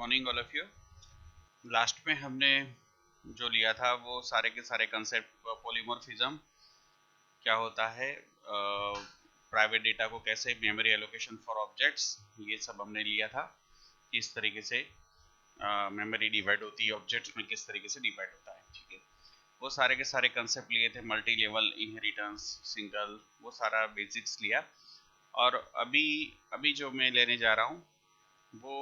Morning all of you. Last में हमने जो लिया था वो सारे के सारे कंसेप्ट, पॉलीमॉर्फिज्म क्या होता है, प्राइवेट डेटा को कैसे, मेमोरी एलोकेशन फॉर ऑब्जेक्ट्स, ये सब हमने लिया था। किस तरीके से मेमोरी डिवाइड होती है, ऑब्जेक्ट्स में किस तरीके से डिवाइड होता है, ठीक है। वो सारे के सारे कंसेप्ट लिए थे, मल्टी लेवल इनहेरिटेंस, सिंगल, वो सारा बेसिक्स लिया। और अभी जो मैं लेने जा रहा हूँ वो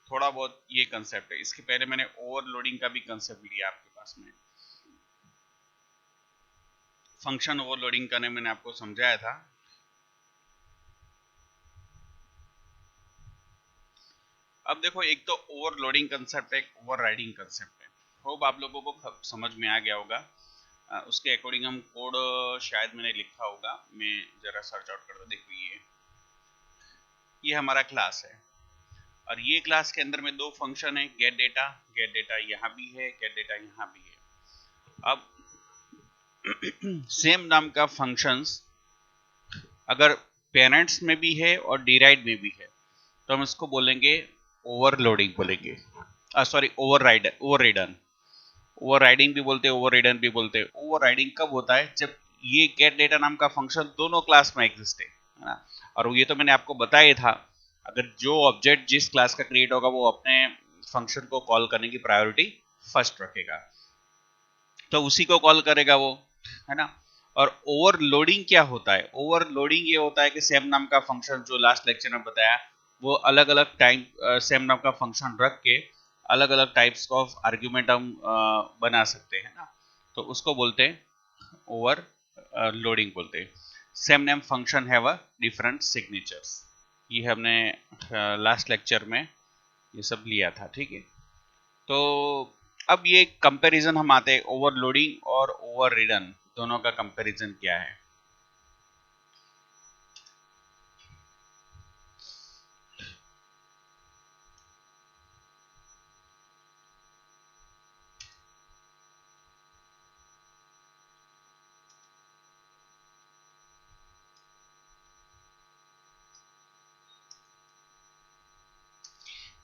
थोड़ा बहुत ये कंसेप्ट है। इसके पहले मैंने ओवरलोडिंग का भी कंसेप्ट लिया आपके पास में, फंक्शन ओवरलोडिंग करने मैंने आपको समझाया था। अब देखो, एक तो ओवरलोडिंग कंसेप्ट है, एक ओवरराइडिंग कंसेप्ट है। होप आप लोगों को समझ में आ गया होगा। उसके अकॉर्डिंग हम कोड शायद मैंने लिखा होगा, मैं जरा सर्च आउट करता। देखो, ये हमारा क्लास है और ये क्लास के अंदर में दो फंक्शन है, गेट डेटा यहाँ भी है, गेट डेटा यहाँ भी है। अब सेम नाम का फंक्शंस अगर पेरेंट्स में भी है और डिराइड में भी है तो हम इसको बोलेंगे ओवरलोडिंग बोलेंगे, सॉरी ओवरराइडन। ओवरराइडिंग भी बोलते हैं, ओवरराइडन भी बोलते हैं। ओवरराइडिंग कब होता है? जब ये गेट डेटा नाम का फंक्शन दोनों क्लास में एग्जिस्ट है ना। और ये तो मैंने आपको बताया था, अगर जो ऑब्जेक्ट जिस क्लास का क्रिएट होगा वो अपने फंक्शन को कॉल करने की प्रायोरिटी फर्स्ट रखेगा, तो उसी को कॉल करेगा वो, है ना। और ओवरलोडिंग क्या होता है? ओवरलोडिंग ये होता है कि सेम नाम का फंक्शन, जो लास्ट लेक्चर में बताया, वो अलग अलग टाइम सेम नाम का फंक्शन रख के अलग अलग टाइप्स ऑफ आर्ग्यूमेंट हम बना सकते हैं ना, तो उसको बोलते हैं ओवर लोडिंग बोलते हैं। Same name function have a different signatures, ये हमने लास्ट लेक्चर में ये सब लिया था, ठीक है। तो अब ये कंपैरिजन हम आते हैं, ओवरलोडिंग और ओवररिडन दोनों का कंपैरिजन क्या है।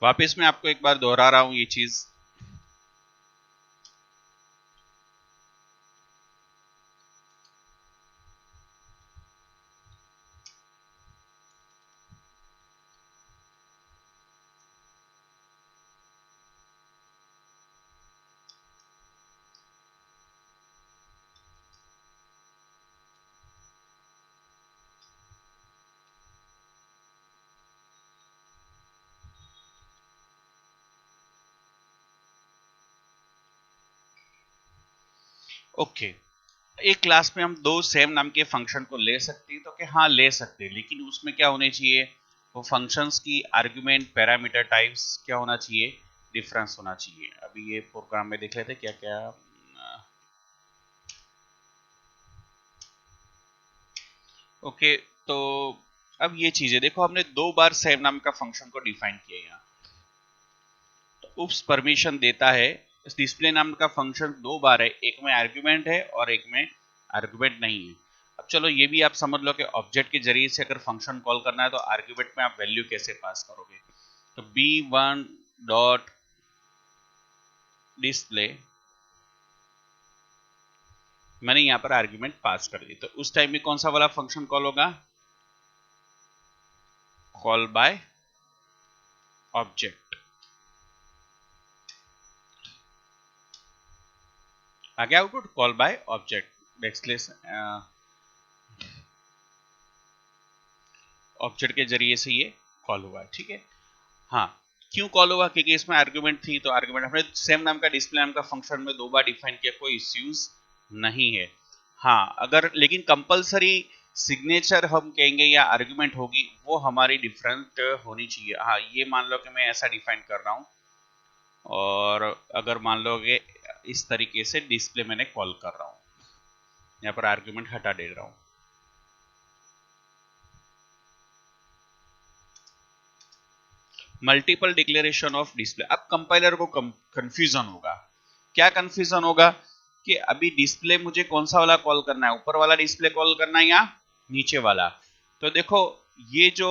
वापस मैं आपको एक बार दोहरा रहा हूं ये चीज। ओके, एक क्लास में हम दो सेम नाम के फंक्शन को ले सकते हैं, तो कि हाँ ले सकते हैं, लेकिन उसमें क्या होने चाहिए? वो फंक्शंस की आर्गुमेंट पैरामीटर टाइप्स क्या होना चाहिए? डिफरेंस होना चाहिए। अभी ये प्रोग्राम में देख लेते क्या क्या। ओके, तो अब ये चीजें देखो, हमने दो बार सेम नाम का फंक्शन को डिफाइन किया यहाँ। तो उप्स परमिशन देता है, डिस्प्ले नाम का फंक्शन दो बार है, एक में आर्गुमेंट है और एक में आर्गुमेंट नहीं है। अब चलो ये भी आप समझ लो कि ऑब्जेक्ट के जरिए से अगर फंक्शन कॉल करना है तो आर्गुमेंट में आप वैल्यू कैसे पास करोगे। तो b1 डॉट डिस्प्ले, मैंने यहां पर आर्गुमेंट पास कर दी, तो उस टाइम में कौन सा वाला फंक्शन कॉल होगा? Call by object. आ गया output, call by object, backslash object के जरिए से ये कॉल हुआ, ठीक है। हाँ, क्यों कॉल हुआ? क्योंकि इसमें आर्गुमेंट थी, तो आर्गुमेंट हमने सेम नाम का डिस्प्ले नाम का फंक्शन में दो बार डिफाइन किया, कोई इश्यूज नहीं है। हाँ, अगर लेकिन कंपलसरी सिग्नेचर हम कहेंगे या आर्गुमेंट होगी, वो हमारी डिफरेंट होनी चाहिए। हाँ, ये मान लो कि मैं ऐसा डिफाइन कर रहा हूँ और अगर मान लो कि इस तरीके से डिस्प्ले मैंने कॉल कर रहा हूँ, यहाँ पर आर्गुमेंट हटा दे रहा हूँ। Multiple declaration of display. अब कंपाइलर को कंफ्यूजन होगा। क्या कंफ्यूजन होगा? कि अभी डिस्प्ले मुझे कौन सा वाला कॉल करना है, ऊपर वाला डिस्प्ले कॉल करना है या नीचे वाला? तो देखो, ये जो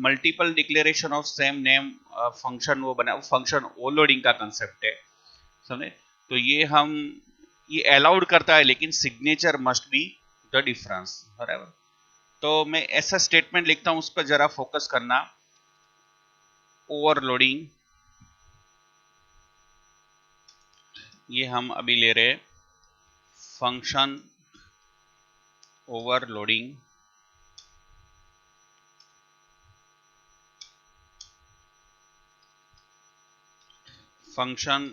multiple declaration of same name function वो बना, फंक्शन ओवरलोडिंग का कंसेप्ट है, समझे। तो ये अलाउड करता है, लेकिन signature must be the difference, बराबर। तो मैं ऐसा स्टेटमेंट लिखता हूं, उस पर जरा फोकस करना। ओवरलोडिंग, ये हम अभी ले रहे हैं function overloading, function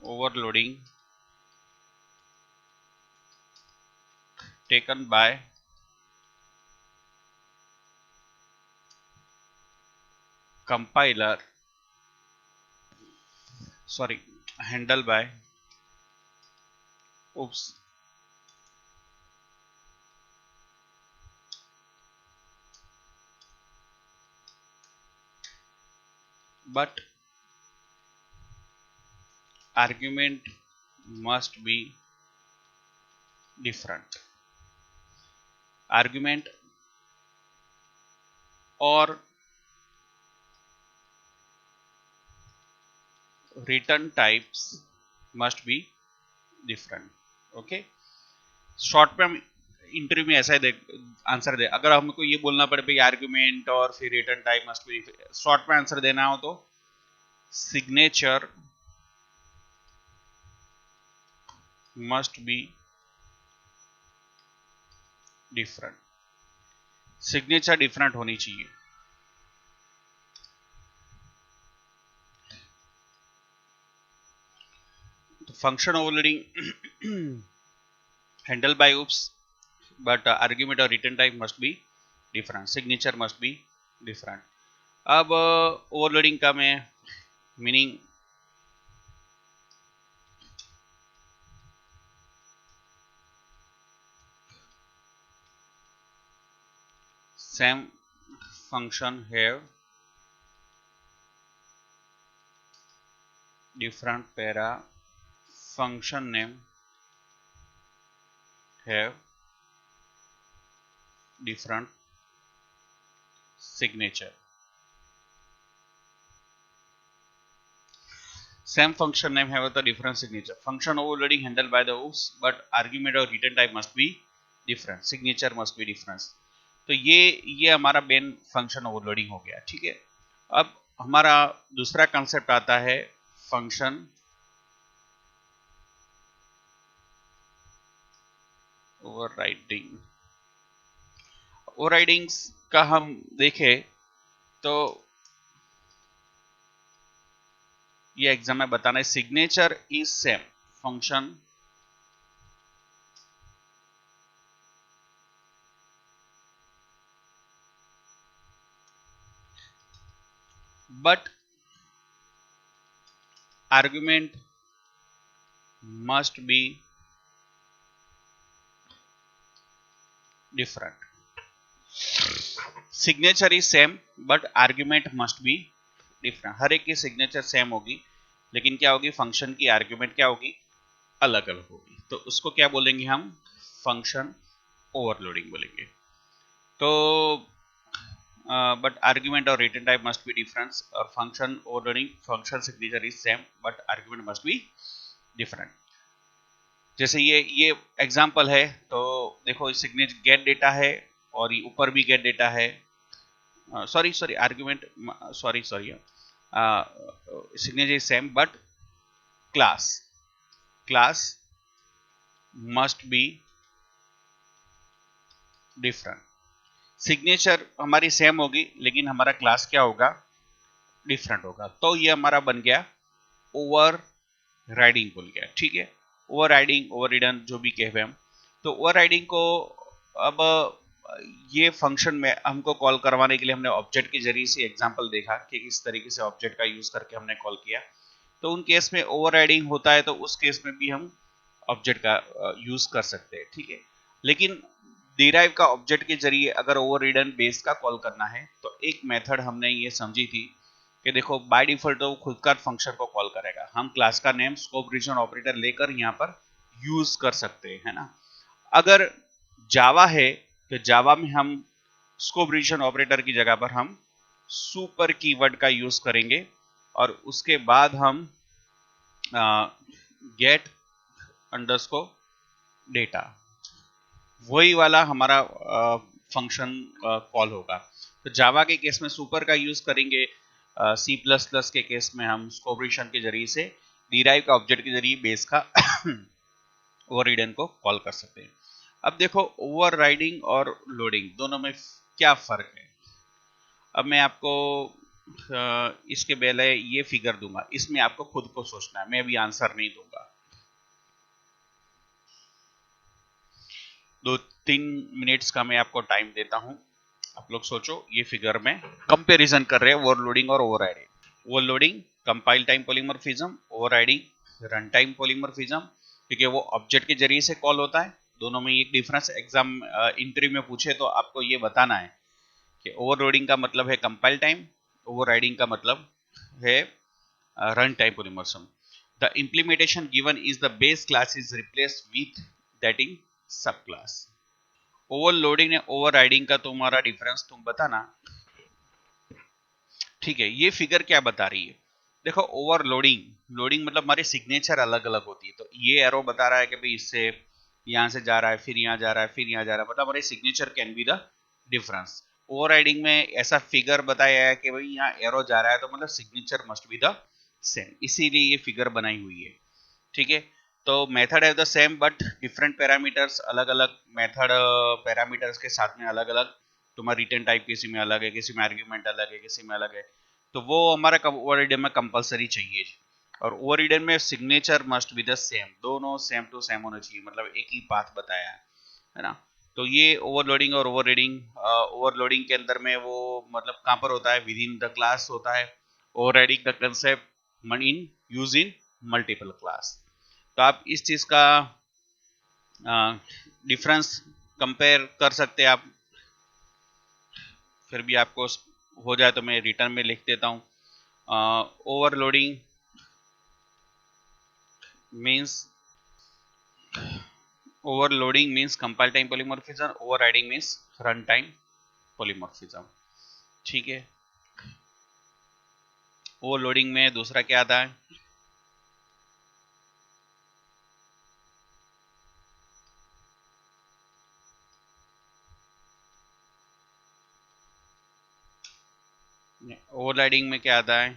overloading taken by compiler, sorry, handled by, oops, but argument must be different. Argument or return types must be different. Okay, short में हम इंटरव्यू में ऐसा ही आंसर दे, अगर हमको ये बोलना पड़े भाई आर्ग्यूमेंट और फिर return type must B, short में आंसर देना हो तो signature must be different, signature different होनी चाहिए। तो function overloading handled by oops, but argument or return type must be different, signature must be different. अब ओवरलोडिंग का मैं meaning same function have different para, function name have different signature, same function name have the different signature, function overloading handled by the oops, but argument or return type must be different, signature must be different. तो ये हमारा main function overloading हो गया, ठीक है। अब हमारा दूसरा कंसेप्ट आता है फंक्शन ओवरराइडिंग। ओवरराइडिंग्स का हम देखें तो ये एग्जाम में बताना है, signature is same, function but argument must be different, signature is same but argument must be different. हर एक की सिग्नेचर सेम होगी, लेकिन क्या होगी, फंक्शन की आर्ग्यूमेंट क्या होगी, अलग अलग होगी। तो उसको क्या बोलेंगे हम, फंक्शन ओवरलोडिंग बोलेंगे। तो बट आर्ग्यूमेंट और return type must be difference, और function overloading function signature is same but argument must be different. जैसे ये एग्जांपल है, तो देखो सिग्नेचर गेट डेटा है और ये ऊपर भी गेट डेटा है, sorry argument, sorry signature is same but class must be different। Signature हमारी सेम होगी लेकिन हमारा क्लास क्या होगा, डिफरेंट होगा। तो ये हमारा बन गया ओवर राइडिंग बोल गया, ठीक है। ओवर राइडिंग, ओवर रिडन जो भी कहे हम। तो ओवर राइडिंग को अब ये फंक्शन में हमको कॉल करवाने के लिए हमने ऑब्जेक्ट के जरिए से एग्जांपल देखा कि किस तरीके से ऑब्जेक्ट का यूज करके हमने कॉल किया। तो उन केस में ओवरराइडिंग होता है, तो उस केस में भी हम ऑब्जेक्ट का यूज कर सकते हैं, ठीक है। लेकिन डिराइव का ऑब्जेक्ट के जरिए अगर ओवररिडन बेस का कॉल करना है, तो एक मेथड हमने ये समझी थी कि देखो बाय डिफॉल्ट तो खुद का फंक्शन को कॉल करेगा, हम क्लास का नेम स्कोप रीजन ऑपरेटर लेकर यहाँ पर यूज कर सकते हैं, है ना। अगर जावा है तो जावा में हम स्कोप रीजन ऑपरेटर की जगह पर हम सुपर कीवर्ड का यूज करेंगे और उसके बाद हम गेट अंडरस्कोर डेटा, वही वाला हमारा फंक्शन कॉल होगा। तो जावा के केस में सुपर का यूज करेंगे, सी प्लस प्लस के केस में हम स्कोप रीजन के जरिए से डिराइव का ऑब्जेक्ट के जरिए बेस का ओवरराइडिंग को कॉल कर सकते हैं। अब देखो ओवरराइडिंग और लोडिंग दोनों में क्या फर्क है। अब मैं आपको इसके पहले ये फिगर दूंगा, इसमें आपको खुद को सोचना है, मैं अभी आंसर नहीं दूंगा। 2-3 मिनट्स का मैं आपको टाइम देता हूं, आप लोग सोचो। ये फिगर में कंपैरिजन कर रहे हैं ओवरलोडिंग और overriding. Overloading compile time polymorphism, overriding run time polymorphism, क्योंकि वो ऑब्जेक्ट के जरिए से कॉल होता है। दोनों में एक डिफरेंस एग्जाम इंटरव्यू में पूछे तो आपको ये बताना है कि ओवरलोडिंग का मतलब है कंपाइल टाइम, ओवरराइडिंग का मतलब है run time polymorphism. The implementation given is the base class is replaced with that in सब क्लास। ओवरलोडिंग ने ओवरराइडिंग का तुम्हारा डिफरेंस तुम बताना, ठीक है। ये फिगर क्या बता रही है, देखो ओवरलोडिंग, लोडिंग मतलब हमारी सिग्नेचर अलग अलग होती है। तो ये एरो बता रहा है कि भाई इससे यहां से जा रहा है, फिर यहां जा रहा है, फिर यहां जा रहा है, मतलब हमारी signature can be the difference. Overriding में ऐसा फिगर बताया है कि भाई यहाँ एरो जा रहा है तो मतलब signature must be the same, इसीलिए ये फिगर बनाई हुई है, ठीक है। तो मेथड है the same but different parameters, अलग अलग मेथड पैरामीटर्स के साथ में अलग अलग तुम्हारा रिटर्न टाइप किसी में अलग है, किसी में आर्ग्यूमेंट अलग है, किसी में अलग है। तो वो हमारा ओवरराइडर में कंपलसरी चाहिए। और ओवरराइडर में signature must be the same, दोनों सेम टू सेम होना चाहिए, मतलब एक ही पाथ बताया है ना। तो ये ओवरलोडिंग और ओवरराइडिंग, ओवरलोडिंग के अंदर में वो मतलब कहां पर होता है, विद इन द क्लास होता है। ओवरराइडिंग का concept in use in multiple class. तो आप इस चीज का डिफरेंस कंपेयर कर सकते हैं आप। फिर भी आपको हो जाए तो मैं रिटर्न में लिख देता हूं। Overloading means compile time polymorphism, overriding means run time polymorphism, ठीक है। ओवरलोडिंग में दूसरा क्या आता है, ओवरराइडिंग में क्या आता है,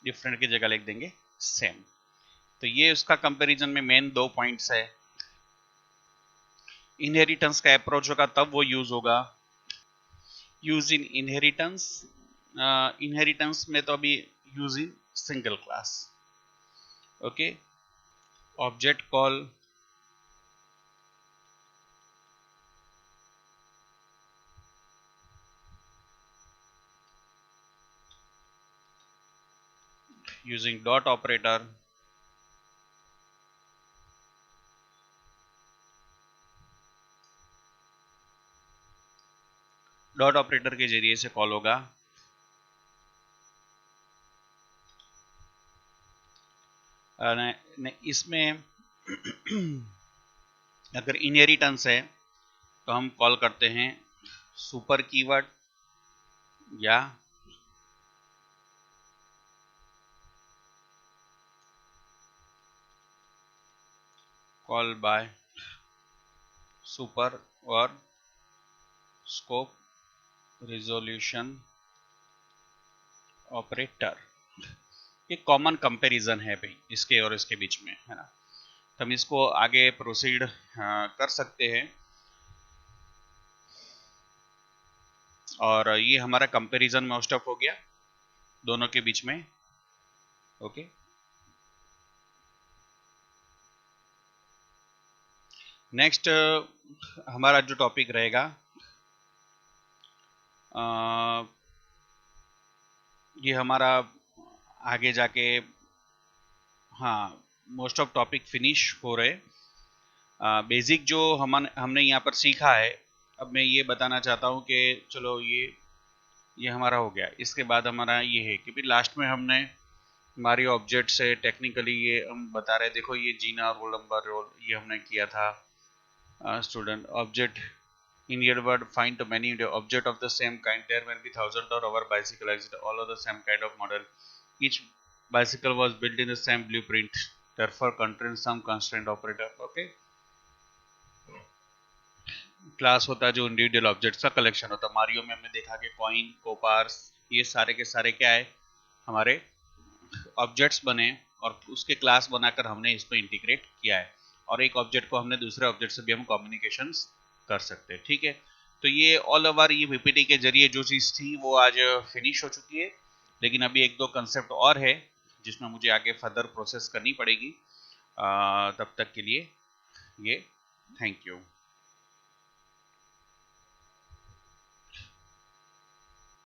डिफरेंट की जगह लिख देंगे सेम। तो ये उसका कंपैरिजन में मेन 2 पॉइंट्स है। इनहेरिटेंस का अप्रोच होगा तब वो यूज होगा, यूज इन इनहेरिटेंस, इनहेरिटेंस में तो अभी use in single class, okay. Object call using dot operator, dot operator के जरिए से कॉल होगा। इसमें अगर इनहेरिटेंस है तो हम कॉल करते हैं सुपर कीवर्ड या कॉल बाय सुपर और स्कोप रिजोल्यूशन ऑपरेटर। ये कॉमन कंपैरिजन है भाई इसके और इसके बीच में, है ना। तो हम इसको आगे प्रोसीड कर सकते हैं। और ये हमारा कंपैरिजन मोस्ट ऑफ हो गया दोनों के बीच में, ओके। नेक्स्ट हमारा जो टॉपिक रहेगा, ये हमारा आगे जाके, हाँ, मोस्ट ऑफ टॉपिक फिनिश हो रहे। बेसिक जो हमने यहाँ पर सीखा है, अब मैं ये बताना चाहता हूँ कि चलो ये हमारा हो गया। इसके बाद हमारा ये है कि फिर लास्ट में हमने मारियो ऑब्जेक्ट से टेक्निकली ये हम बता रहे, देखो ये जीना, रोल नंबर, रोल, ये हमने किया था। Student object in real world find the many object of the same kind, there will be thousands or our bicycle accident, all of the same kind of model, each bicycle was built in the same blueprint, therefore contains some constraint operator। okay, class होता है जो individual objects का collection होता है। Mario में हमने देखा कि कॉइन, कोपार्स, ये सारे के सारे क्या है, हमारे ऑब्जेक्ट्स बने और उसके क्लास बनाकर हमने इसको इंटीग्रेट किया है, और एक ऑब्जेक्ट को हमने दूसरे ऑब्जेक्ट से भी हम कम्युनिकेशन कर सकते हैं। ठीक है, तो ये ऑल ओवर ये पीपीटी के जरिए जो चीज़ थी वो आज फिनिश हो चुकी है, लेकिन अभी एक दो कंसेप्ट और है जिसमें मुझे आगे फर्दर प्रोसेस करनी पड़ेगी। तब तक के लिए ये थैंक यू।